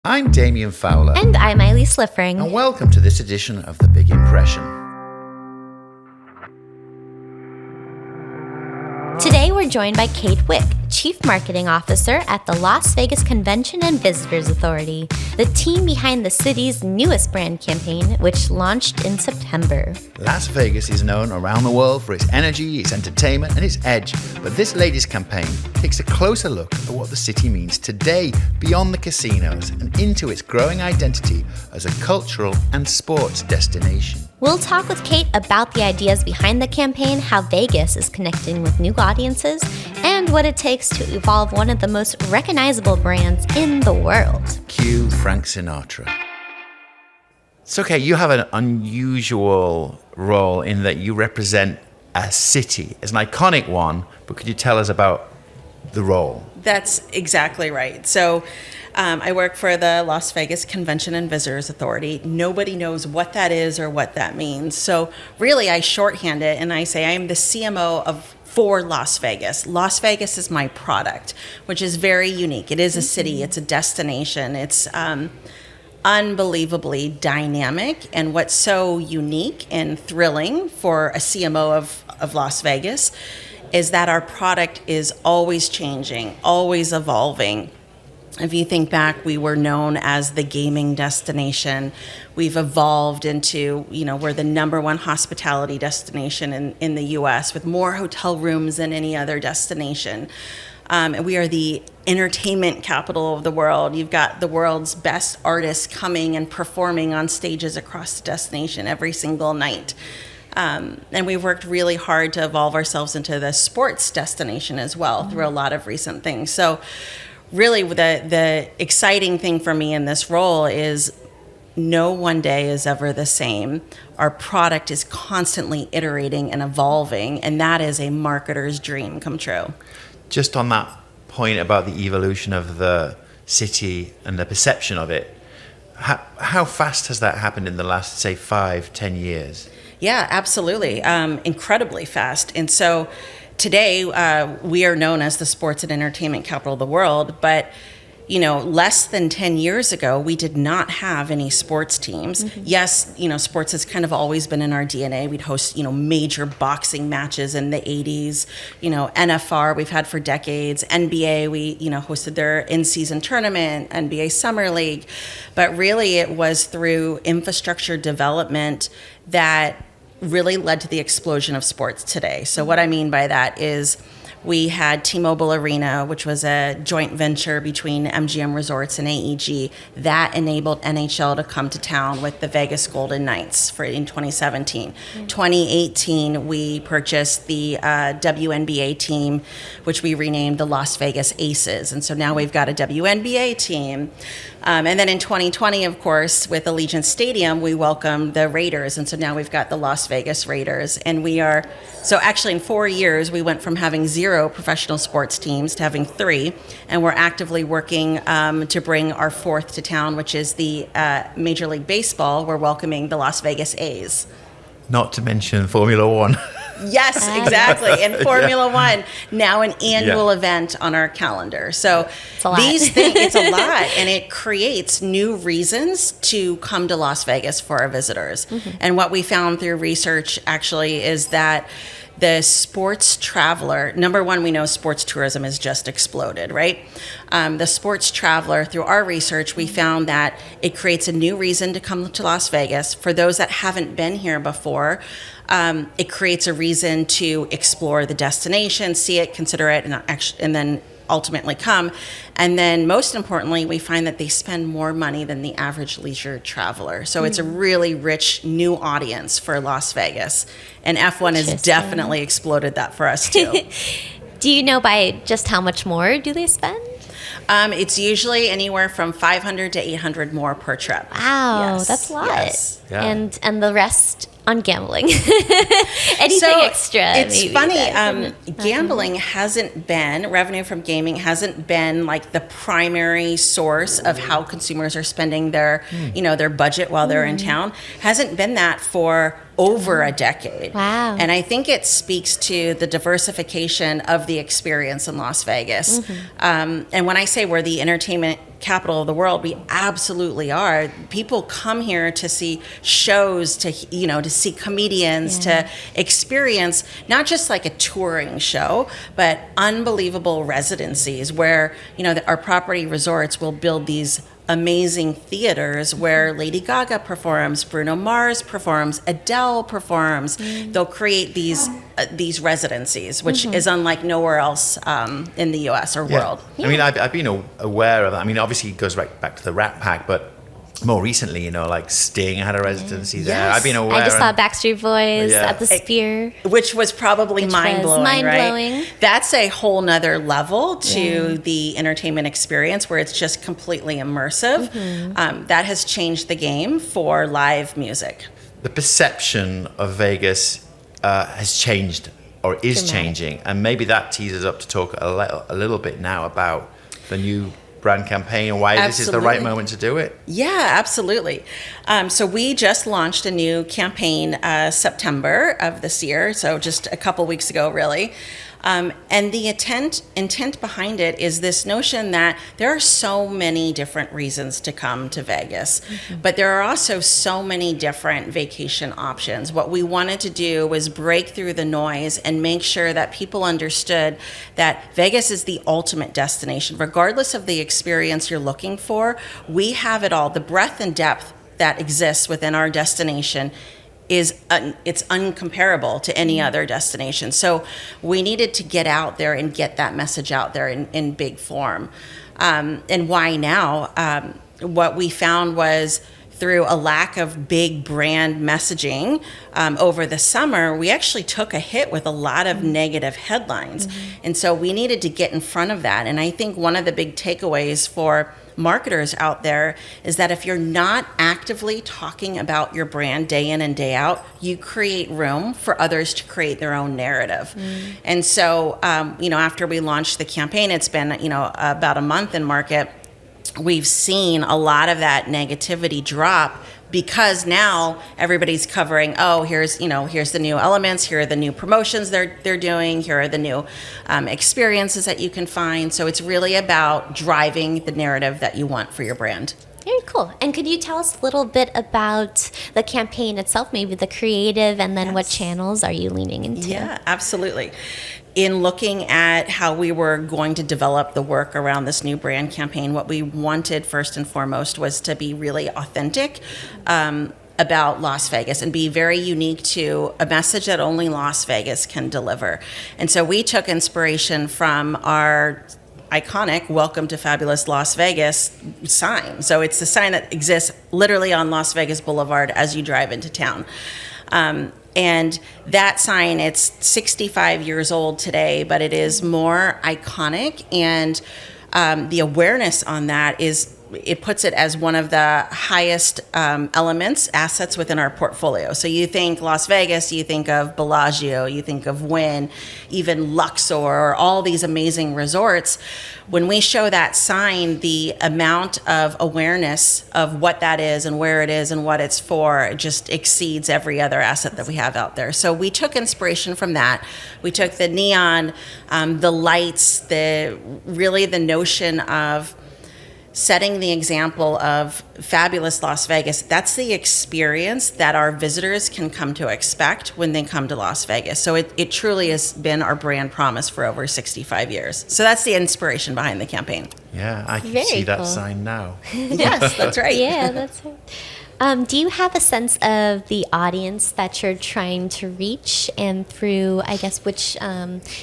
I'm Damien Fowler. And I'm Eileen Sliffring. And welcome to this edition of The Big Impression. Today we're joined by Kate Wick, Chief Marketing Officer at the Las Vegas Convention and Visitors Authority, the team behind the city's newest brand campaign, which launched in September. Las Vegas is known around the world for its energy, its entertainment, and its edge. But this latest campaign takes a closer look at what the city means today, beyond the casinos, and into its growing identity as a cultural and sports destination. We'll talk with Kate about the ideas behind the campaign, how Vegas is connecting with new audiences, and what it takes to evolve one of the most recognizable brands in the world. Cue Frank Sinatra. It's okay, you have an unusual role in that you represent a city. It's an iconic one, but could you tell us about the role? That's exactly right. So I work for the Las Vegas Convention and Visitors Authority. Nobody knows what that is or what that means. So really, I shorthand it and I say I am the CMO for Las Vegas. Las Vegas is my product, which is very unique. It is a city. It's a destination. It's unbelievably dynamic. And what's so unique and thrilling for a CMO of Las Vegas is that our product is always changing, always evolving. If you think back, we were known as the gaming destination. We've evolved into, we're the number one hospitality destination in the U.S. with more hotel rooms than any other destination. And we are the entertainment capital of the world. You've got the world's best artists coming and performing on stages across the destination every single night. And we've worked really hard to evolve ourselves into the sports destination as well through a lot of recent things. So really, the exciting thing for me in this role is no one day is ever the same. Our product is constantly iterating and evolving, and that is a marketer's dream come true. Just on that point about the evolution of the city and the perception of it, how fast has that happened in the last, say, 5-10 years? Yeah, absolutely. Incredibly fast. And so today, we are known as the sports and entertainment capital of the world, but less than 10 years ago, we did not have any sports teams. Mm-hmm. Yes, sports has kind of always been in our DNA. We'd host, major boxing matches in the 80s. NFR we've had for decades. NBA, we, hosted their in-season tournament, NBA Summer League. But really, it was through infrastructure development that really led to the explosion of sports today. So what I mean by that is we had T-Mobile Arena, which was a joint venture between MGM Resorts and AEG that enabled NHL to come to town with the Vegas Golden Knights in 2017. 2018, we purchased the WNBA team, which we renamed the Las Vegas Aces. And so now we've got a WNBA team. And then in 2020, of course, with Allegiant Stadium, we welcomed the Raiders. And so now we've got the Las Vegas Raiders. And so actually in 4 years, we went from having 0 professional sports teams to having 3. And we're actively working to bring our 4th to town, which is the Major League Baseball. We're welcoming the Las Vegas A's. Not to mention Formula One. Yes, exactly. And Formula One, now an annual event on our calendar. So these things, it's a lot, and it creates new reasons to come to Las Vegas for our visitors. Mm-hmm. And what we found through research actually is that the sports traveler, number one, we know sports tourism has just exploded, right? The sports traveler, through our research, we found that it creates a new reason to come to Las Vegas. For those that haven't been here before, it creates a reason to explore the destination, see it, consider it, and then ultimately come. And then most importantly, we find that they spend more money than the average leisure traveler. So it's a really rich new audience for Las Vegas. And F1 has definitely exploded that for us too. Do you know by just how much more do they spend? It's usually anywhere from $500 to $800 more per trip. Wow, that's a lot. Yes. Yeah. And the rest on gambling. Anything extra? It's funny. Gambling hasn't been, revenue from gaming hasn't been like the primary source of how consumers are spending their, their budget while they're in town. Hasn't been that for over a decade. Wow. And I think it speaks to the diversification of the experience in Las Vegas. And when I say we're the entertainment capital of the world, we absolutely are. People come here to see shows, to see comedians, to experience not just like a touring show, but unbelievable residencies where, our property resorts will build these amazing theaters where Lady Gaga performs, Bruno Mars performs, Adele performs. They'll create these residencies, which is unlike nowhere else in the U.S. or world. I mean, I've been aware of that. I mean, obviously it goes right back to the Rat Pack, but more recently, like Sting had a residency there. Yes. I've been aware. I just saw Backstreet Boys at the Sphere. Which was probably mind-blowing, right? That's a whole nother level to the entertainment experience where it's just completely immersive. That has changed the game for live music. The perception of Vegas has changed or is changing. And maybe that teases up to talk a little bit now about the new brand campaign and why this is the right moment to do it. Yeah, absolutely. So we just launched a new campaign September of this year, so just a couple weeks ago, really. And the intent behind it is this notion that there are so many different reasons to come to Vegas, but there are also so many different vacation options. What we wanted to do was break through the noise and make sure that people understood that Vegas is the ultimate destination. Regardless of the experience you're looking for, we have it all. The breadth and depth that exists within our destination it's uncomparable to any other destination. So we needed to get out there and get that message out there in big form. And why now? What we found was through a lack of big brand messaging over the summer, we actually took a hit with a lot of negative headlines. And so we needed to get in front of that. And I think one of the big takeaways for marketers out there is that if you're not actively talking about your brand day in and day out, you create room for others to create their own narrative. And so, after we launched the campaign, it's been, about a month in market, we've seen a lot of that negativity drop because now everybody's covering, here's the new elements, here are the new promotions they're doing, here are the new experiences that you can find. So it's really about driving the narrative that you want for your brand. Very cool. And could you tell us a little bit about the campaign itself, maybe the creative, and then what channels are you leaning into? Yeah, absolutely. In looking at how we were going to develop the work around this new brand campaign, what we wanted first and foremost was to be really authentic about Las Vegas and be very unique to a message that only Las Vegas can deliver. And so we took inspiration from our iconic Welcome to Fabulous Las Vegas sign. So it's the sign that exists literally on Las Vegas Boulevard as you drive into town. And that sign, it's 65 years old today, but it is more iconic. And the awareness on that it puts it as one of the highest assets within our portfolio. So you think Las Vegas, you think of Bellagio, you think of Wynn, even Luxor, or all these amazing resorts. When we show that sign, the amount of awareness of what that is and where it is and what it's for just exceeds every other asset that we have out there. So we took inspiration from that. We took the neon, the lights, the notion of setting the example of fabulous Las Vegas. That's the experience that our visitors can come to expect when they come to Las Vegas. So it truly has been our brand promise for over 65 years. So that's the inspiration behind the campaign. Yeah, I can see that sign now. Yes, that's right. Yeah, that's right. Do you have a sense of the audience that you're trying to reach, and through, I guess, which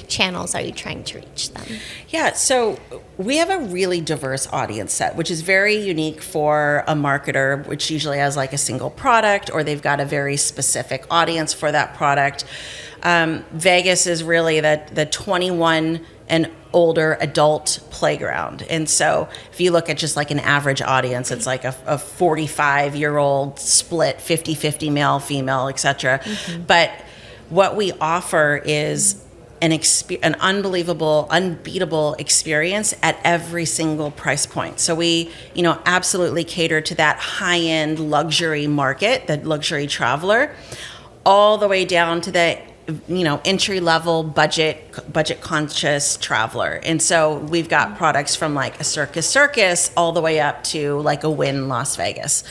channels are you trying to reach them? Yeah, so we have a really diverse audience set, which is very unique for a marketer, which usually has like a single product or they've got a very specific audience for that product. Vegas is really the 21 and older adult playground. And so if you look at just like an average audience, it's like a 45-year-old split, 50-50 male, female, etc. But what we offer is an unbelievable, unbeatable experience at every single price point. So we, absolutely cater to that high-end luxury market, the luxury traveler, all the way down to the entry level budget conscious traveler. And so we've got products from like a circus all the way up to like a Wynn Las Vegas.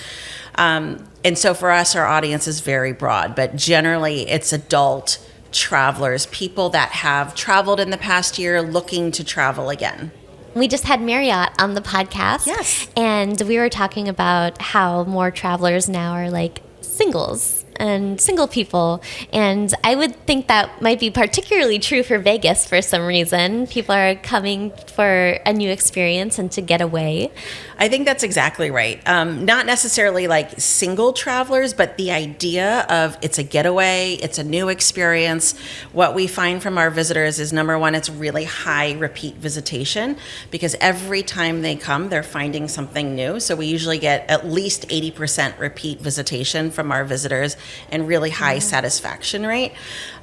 And so for us, our audience is very broad, but generally it's adult travelers, people that have traveled in the past year looking to travel again. We just had Marriott on the podcast. Yes. And we were talking about how more travelers now are like singles and single people. And I would think that might be particularly true for Vegas for some reason. People are coming for a new experience and to get away. I think that's exactly right. Not necessarily like single travelers, but the idea of it's a getaway, it's a new experience. What we find from our visitors is, number one, it's really high repeat visitation, because every time they come, they're finding something new. So we usually get at least 80% repeat visitation from our visitors and really high satisfaction rate.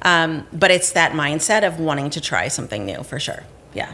But it's that mindset of wanting to try something new for sure. Yeah.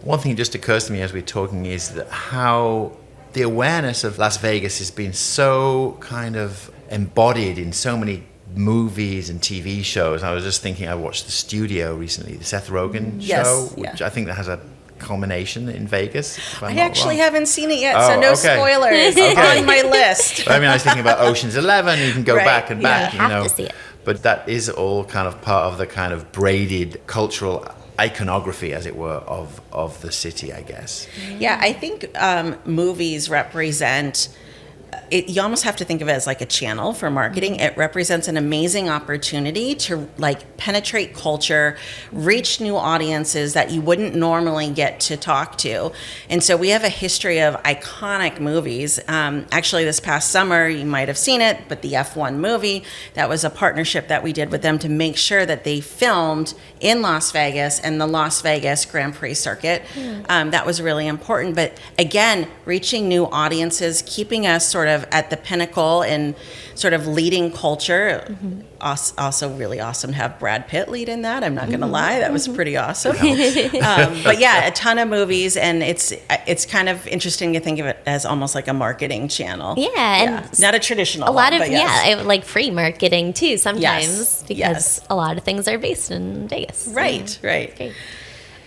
One thing that just occurs to me as we're talking is that how the awareness of Las Vegas has been so kind of embodied in so many movies and TV shows. I was just thinking, I watched The Studio recently, the Seth Rogen show, which I think that has a culmination in Vegas. I actually haven't seen it yet, so no spoilers on my list. I was thinking about Ocean's 11. You can go back and back, you have to see it. But that is all kind of part of the kind of braided cultural iconography, as it were, of the city, I guess. Yeah, I think movies represent it. You almost have to think of it as like a channel for marketing. It represents an amazing opportunity to like penetrate culture, reach new audiences that you wouldn't normally get to talk to. And so we have a history of iconic movies. Actually, this past summer, you might have seen it, but the F1 movie, that was a partnership that we did with them to make sure that they filmed in Las Vegas and the Las Vegas Grand Prix circuit. That was really important. But again, reaching new audiences, keeping us sort of at the pinnacle and sort of leading culture. Also really awesome to have Brad Pitt lead in that. I'm not going to lie. That was pretty awesome. But yeah, a ton of movies, and it's kind of interesting to think of it as almost like a marketing channel. And not a traditional a lot one, of like free marketing too sometimes, because a lot of things are based in Vegas. Right.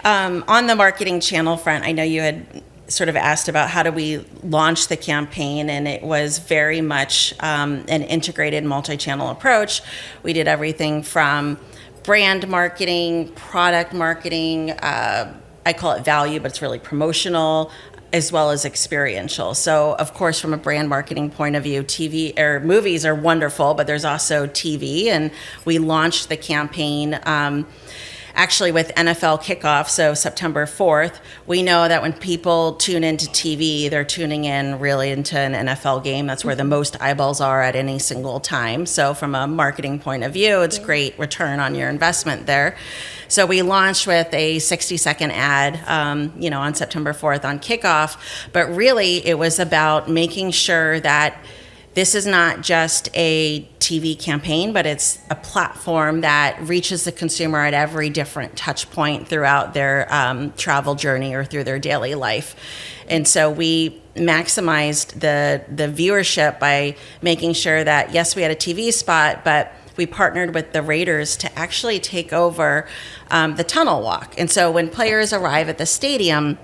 On the marketing channel front, I know you had sort of asked about how do we launch the campaign, and it was very much an integrated multi-channel approach. We did everything from brand marketing, product marketing, I call it value, but it's really promotional, as well as experiential. So of course, from a brand marketing point of view, TV or movies are wonderful, but there's also TV, and we launched the campaign actually with NFL kickoff, so September 4th. We know that when people tune into TV, they're tuning in really into an NFL game. That's where the most eyeballs are at any single time. So from a marketing point of view, it's great return on your investment there. So we launched with a 60-second ad, on September 4th on kickoff. But really, it was about making sure that this is not just a TV campaign, but it's a platform that reaches the consumer at every different touch point throughout their travel journey or through their daily life. And so we maximized the viewership by making sure that, yes, we had a TV spot, but we partnered with the Raiders to actually take over the tunnel walk. And so when players arrive at the stadium,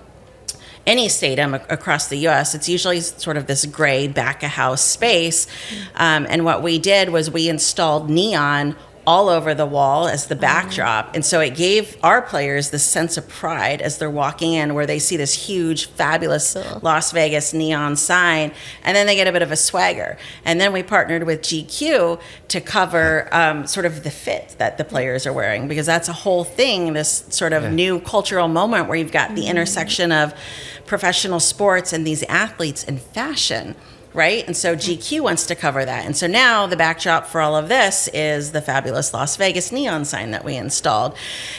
any stadium across the U.S., it's usually sort of this gray back-of-house space. And what we did was we installed neon all over the wall as the backdrop. And so it gave our players this sense of pride as they're walking in, where they see this huge, fabulous Las Vegas neon sign, and then they get a bit of a swagger. And then we partnered with GQ to cover sort of the fit that the players are wearing, because that's a whole thing, this sort of new cultural moment where you've got the intersection of professional sports and these athletes and fashion. Right? And so GQ wants to cover that. And so now the backdrop for all of this is the fabulous Las Vegas neon sign that we installed.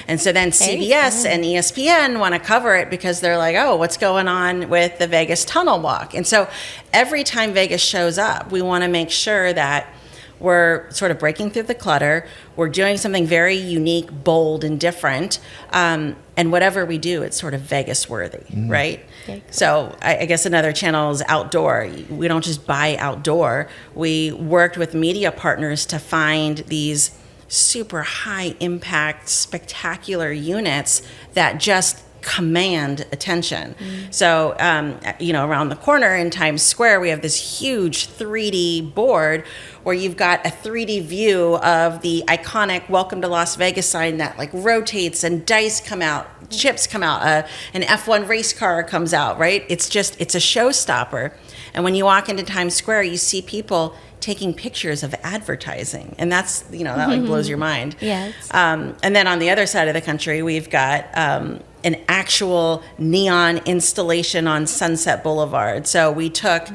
And so then CBS and ESPN want to cover it because they're like, oh, what's going on with the Vegas tunnel walk? And so every time Vegas shows up, we want to make sure that we're sort of breaking through the clutter. We're doing something very unique, bold, and different. And whatever we do, it's sort of Vegas worthy, right? Cool. So I guess another channel is outdoor. We don't just buy outdoor. We worked with media partners to find these super high impact, spectacular units that just command attention. So, around the corner in Times Square, we have this huge 3D board where you've got a 3D view of the iconic Welcome to Las Vegas sign that like rotates and dice come out, chips come out, an F1 race car comes out, right? It's a showstopper. And when you walk into Times Square, you see people taking pictures of advertising, and that's that like blows your mind. Yes. And then on the other side of the country, we've got an actual neon installation on Sunset Boulevard. So we took,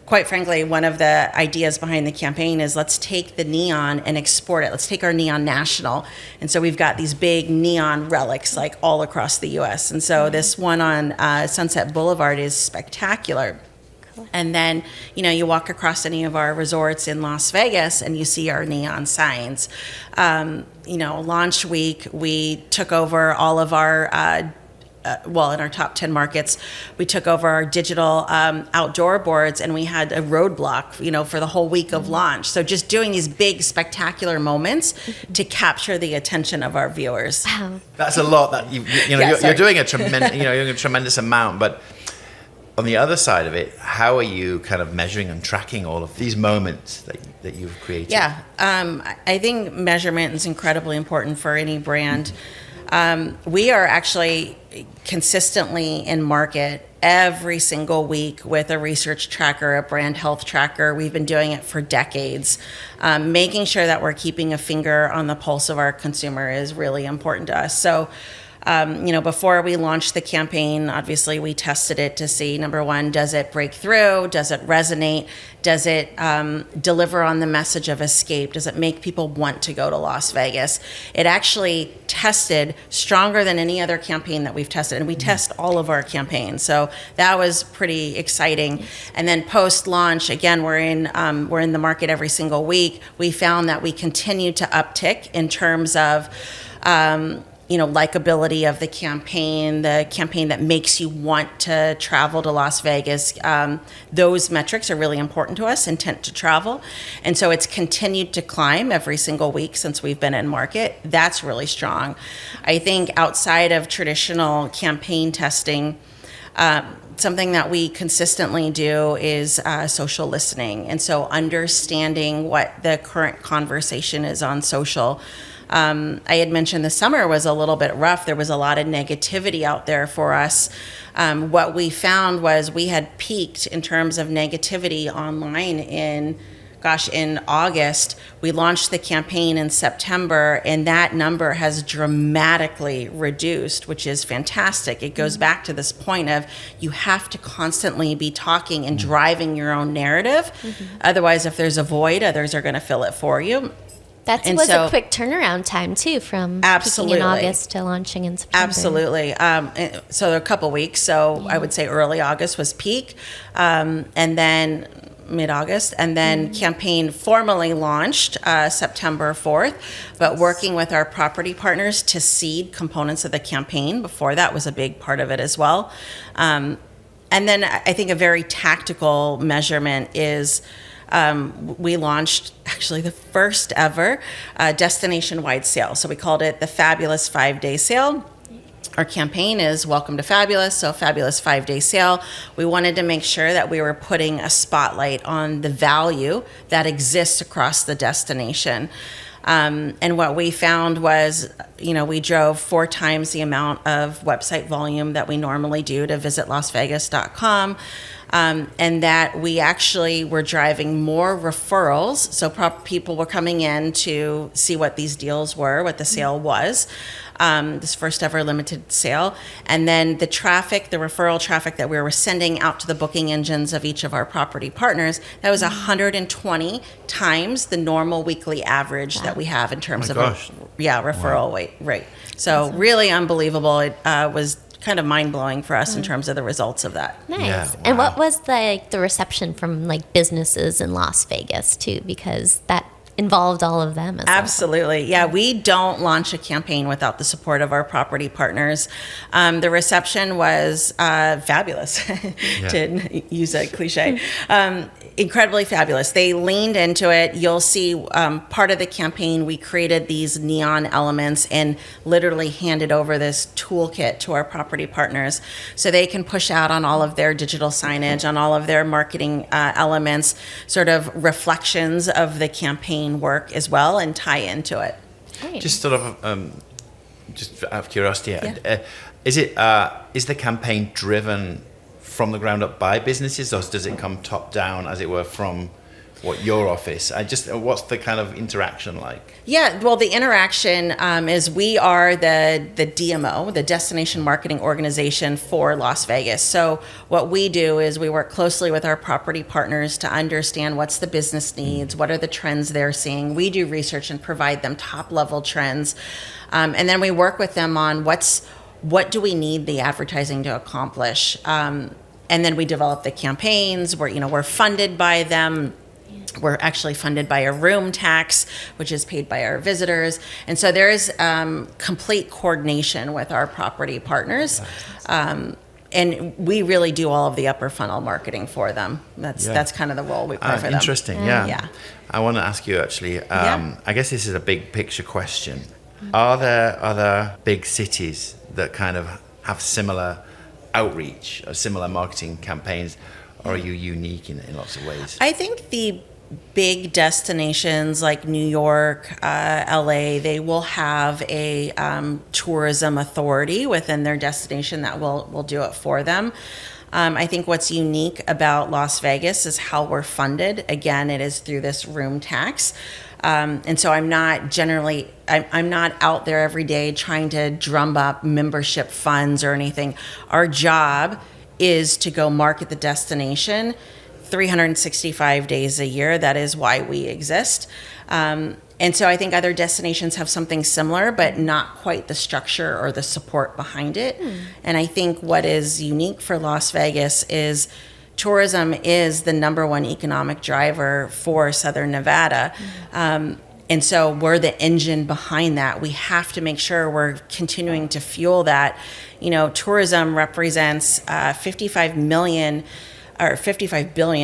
quite frankly, one of the ideas behind the campaign is let's take the neon and export it. Let's take our neon national. And so we've got these big neon relics like all across the U.S. And so this one on Sunset Boulevard is spectacular. And then, you walk across any of our resorts in Las Vegas and you see our neon signs. Launch week, we took over all of our, in our top 10 markets, we took over our digital outdoor boards, and we had a roadblock, for the whole week of launch. So just doing these big, spectacular moments to capture the attention of our viewers. Wow. That's a lot. That you're doing a tremendous amount, but on the other side of it, how are you kind of measuring and tracking all of these moments that you've created? Yeah, I think measurement is incredibly important for any brand. We are actually consistently in market every single week with a research tracker, a brand health tracker. We've been doing it for decades. Making sure that we're keeping a finger on the pulse of our consumer is really important to us. So, before we launched the campaign, obviously we tested it to see, number one, does it break through? Does it resonate? Does it deliver on the message of escape? Does it make people want to go to Las Vegas? It actually tested stronger than any other campaign that we've tested, and we test all of our campaigns. So that was pretty exciting. And then post-launch, again, we're in the market every single week. We found that we continued to uptick in terms of likability of the campaign that makes you want to travel to Las Vegas. Those metrics are really important to us, intent to travel. And so it's continued to climb every single week since we've been in market. That's really strong. I think outside of traditional campaign testing, something that we consistently do is social listening. And so understanding what the current conversation is on social. I had mentioned the summer was a little bit rough. There was a lot of negativity out there for us. What we found was we had peaked in terms of negativity online in August. We launched the campaign in September, and that number has dramatically reduced, which is fantastic. It goes back to this point of you have to constantly be talking and driving your own narrative. Otherwise, if there's a void, others are going to fill it for you. That was a quick turnaround time, too, from peaking in August to launching in September. Absolutely. So a couple weeks. So I would say early August was peak, and then mid-August. And then campaign formally launched September 4th, but working with our property partners to seed components of the campaign. Before that was a big part of it as well. And then I think a very tactical measurement is we launched actually the first ever destination-wide sale. So we called it the Fabulous 5-Day Sale. Our campaign is Welcome to Fabulous, so Fabulous 5-Day Sale. We wanted to make sure that we were putting a spotlight on the value that exists across the destination. And what we found was, we drove 4 times the amount of website volume that we normally do to visit LasVegas.com. And that we actually were driving more referrals. So people were coming in to see what these deals were, what the sale was, this first ever limited sale. And then the referral traffic that we were sending out to the booking engines of each of our property partners, that was 120 times the normal weekly average that we have in terms of referral rate. So really unbelievable. It was kind of mind-blowing for us in terms of the results of that. Nice. Yeah, wow. And what was the reception from businesses in Las Vegas too? Because that involved all of them as well. Absolutely. Yeah, we don't launch a campaign without the support of our property partners. The reception was fabulous, to use a cliche. incredibly fabulous. They leaned into it. You'll see part of the campaign, we created these neon elements and literally handed over this toolkit to our property partners so they can push out on all of their digital signage, on all of their marketing elements, sort of reflections of the campaign work as well, and tie into it. Great. Just sort of, just out of curiosity, Yeah. is the campaign driven from the ground up by businesses, or does it come top down, as it were, from your office? What's the kind of interaction like? Yeah, well, the interaction is we are the DMO, the Destination Marketing Organization for Las Vegas. So what we do is we work closely with our property partners to understand what's the business needs, what are the trends they're seeing. We do research and provide them top level trends, and then we work with them on what do we need the advertising to accomplish. And then we develop the campaigns. We're funded by them. We're actually funded by a room tax, which is paid by our visitors. And so there is complete coordination with our property partners. And we really do all of the upper funnel marketing for them. That's kind of the role we play for them. Interesting, yeah. Yeah. I want to ask you, actually, I guess this is a big picture question. Are there other big cities that kind of have similar outreach or similar marketing campaigns, or are you unique in lots of ways? I think the big destinations like New York, LA, they will have a tourism authority within their destination that will do it for them. I think what's unique about Las Vegas is how we're funded. Again, it is through this room tax. And so I'm not out there every day trying to drum up membership funds or anything. Our job is to go market the destination 365 days a year. That is why we exist. And so I think other destinations have something similar, but not quite the structure or the support behind it. And I think what is unique for Las Vegas is tourism is the number one economic driver for Southern Nevada. And so we're the engine behind that. We have to make sure we're continuing to fuel that. Tourism represents 55 billion,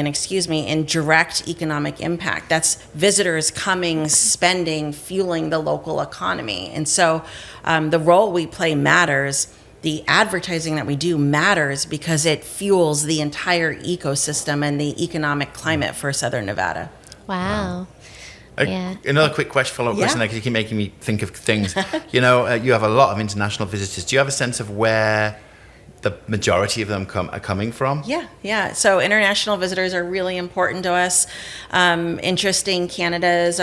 in direct economic impact. That's visitors coming, spending, fueling the local economy. And so the role we play matters. The advertising that we do matters because it fuels the entire ecosystem and the economic climate for Southern Nevada. Wow. Yeah. Another quick follow-up question, because you keep making me think of things. You have a lot of international visitors. Do you have a sense of where the majority of them are coming from? Yeah. So international visitors are really important to us. Interesting, Canada is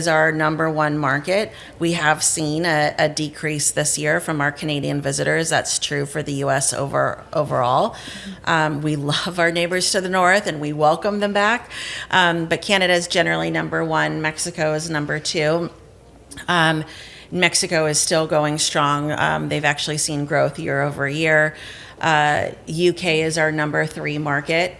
our number one market. We have seen a decrease this year from our Canadian visitors. That's true for the U.S. overall. We love our neighbors to the north and we welcome them back. But Canada is generally number one. Mexico is number two. Mexico is still going strong. They've actually seen growth year over year. UK is our number three market.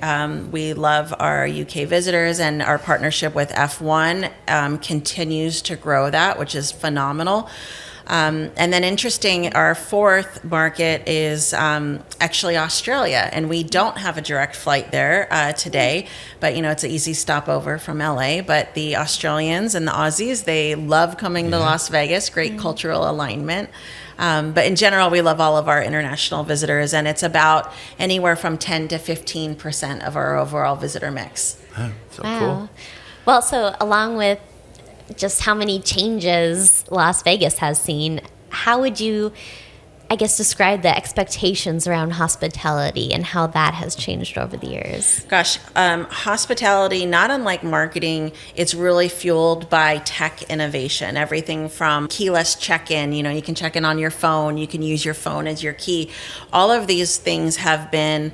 We love our UK visitors, and our partnership with F1 continues to grow that, which is phenomenal. And then interesting, our fourth market is actually Australia, and we don't have a direct flight there today, but it's an easy stopover from LA. But the Australians and the Aussies, they love coming to Las Vegas, great cultural alignment. But in general, we love all of our international visitors, and it's about anywhere from 10 to 15% of our overall visitor mix. Oh, so Wow. cool. Well, so along with just how many changes Las Vegas has seen, how would you, describe the expectations around hospitality and how that has changed over the years? Gosh, hospitality, not unlike marketing, it's really fueled by tech innovation. Everything from keyless check-in, you can check in on your phone, you can use your phone as your key. All of these things have been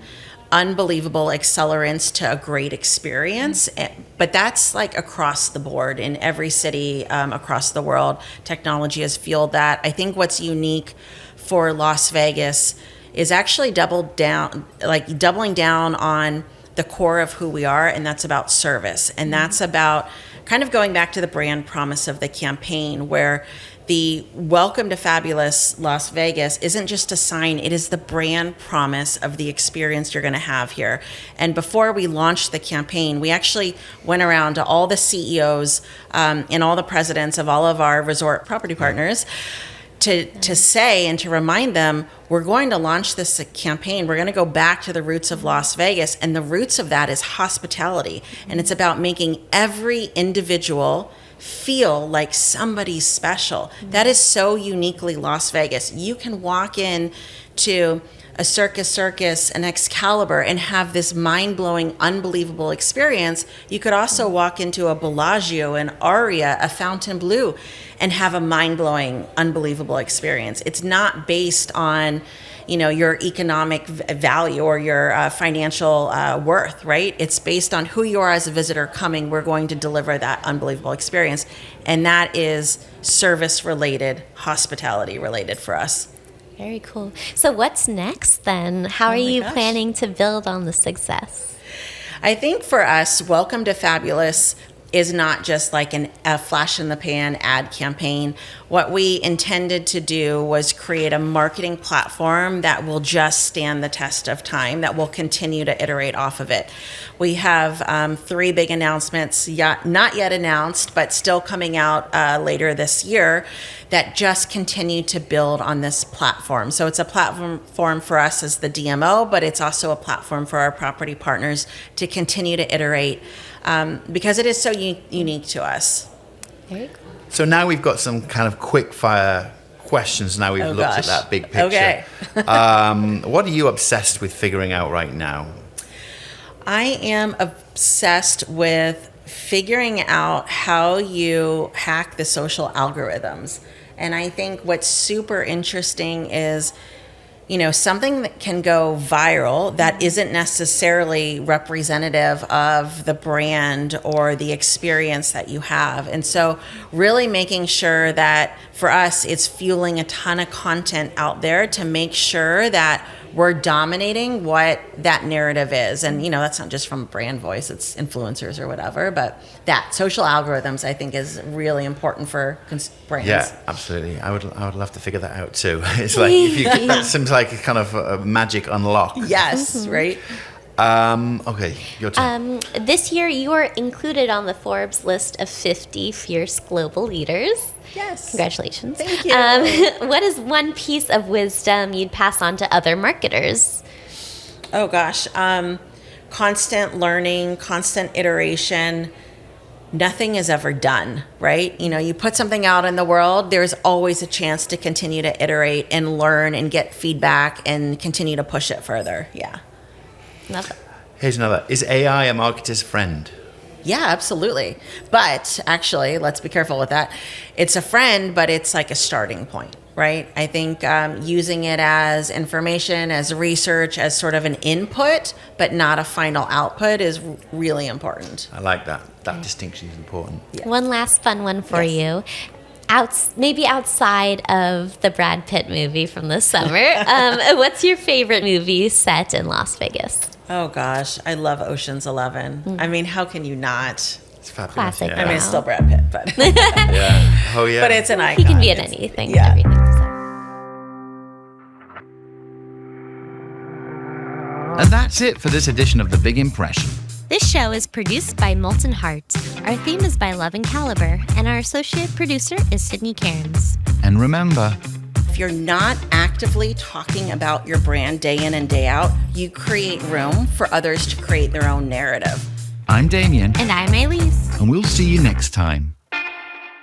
unbelievable accelerants to a great experience, but that's like across the board in every city across the world. Technology has fueled that. I think what's unique for Las Vegas is actually doubling down on the core of who we are, and that's about service, and that's about kind of going back to the brand promise of the campaign, where the Welcome to Fabulous Las Vegas isn't just a sign, it is the brand promise of the experience you're going to have here. And before we launched the campaign, we actually went around to all the CEOs and all the presidents of all of our resort property partners to say and to remind them, we're going to launch this campaign. We're going to go back to the roots of Las Vegas. And the roots of that is hospitality. And it's about making every individual feel like somebody's special. That is so uniquely Las Vegas. You can walk in to a Circus, an Excalibur, and have this mind-blowing, unbelievable experience. You could also walk into a Bellagio, an Aria, a Fontainebleau, and have a mind-blowing, unbelievable experience. It's not based on, your economic value or your financial worth, right? It's based on who you are as a visitor coming. We're going to deliver that unbelievable experience. And that is service-related, hospitality-related for us. Very cool. So what's next then? How are you planning to build on the success? I think for us, Welcome to Fabulous is not just like a flash in the pan ad campaign. What we intended to do was create a marketing platform that will just stand the test of time, that will continue to iterate off of it. We have 3 big announcements, not yet announced, but still coming out later this year, that just continue to build on this platform. So it's a platform for us as the DMO, but it's also a platform for our property partners to continue to iterate because it is so unique to us. Very cool. So now we've got some kind of quick fire questions. Now we've looked at that big picture. Okay. What are you obsessed with figuring out right now? I am obsessed with figuring out how you hack the social algorithms. And I think what's super interesting is, something that can go viral that isn't necessarily representative of the brand or the experience that you have. And so really making sure that for us, it's fueling a ton of content out there to make sure that we're dominating what that narrative is. And, that's not just from brand voice, it's influencers or whatever, but that social algorithms, I think, is really important for brands. Yeah, absolutely. I would love to figure that out too. It's like, that seems like a kind of a magic unlock. Yes, right? Okay, your turn. This year, you are included on the Forbes list of 50 fierce global leaders. Yes. Congratulations. Thank you. What is one piece of wisdom you'd pass on to other marketers? Oh, gosh. Constant learning, constant iteration. Nothing is ever done, right? You put something out in the world, there's always a chance to continue to iterate and learn and get feedback and continue to push it further. Yeah. Love it. Here's another. Is AI a marketer's friend? Yeah, absolutely. But actually, let's be careful with that. It's a friend, but it's like a starting point, right? I think using it as information, as research, as sort of an input, but not a final output is really important. I like that. That distinction is important. Yeah. One last fun one for you. Maybe outside of the Brad Pitt movie from this summer, what's your favorite movie set in Las Vegas? Oh, gosh. I love Ocean's 11. I mean, how can you not? It's fabulous. Classic. Yeah. I mean, it's still Brad Pitt, but Yeah. Oh, yeah. but it's an icon. He can be in anything. Yeah. Everything. So. And that's it for this edition of The Big Impression. This show is produced by Molten Heart. Our theme is by Love and Caliber, and our associate producer is Sydney Cairns. And remember, If you're not actively talking about your brand day in and day out, you create room for others to create their own narrative. I'm Damien, And I'm Elise. and we'll see you next time.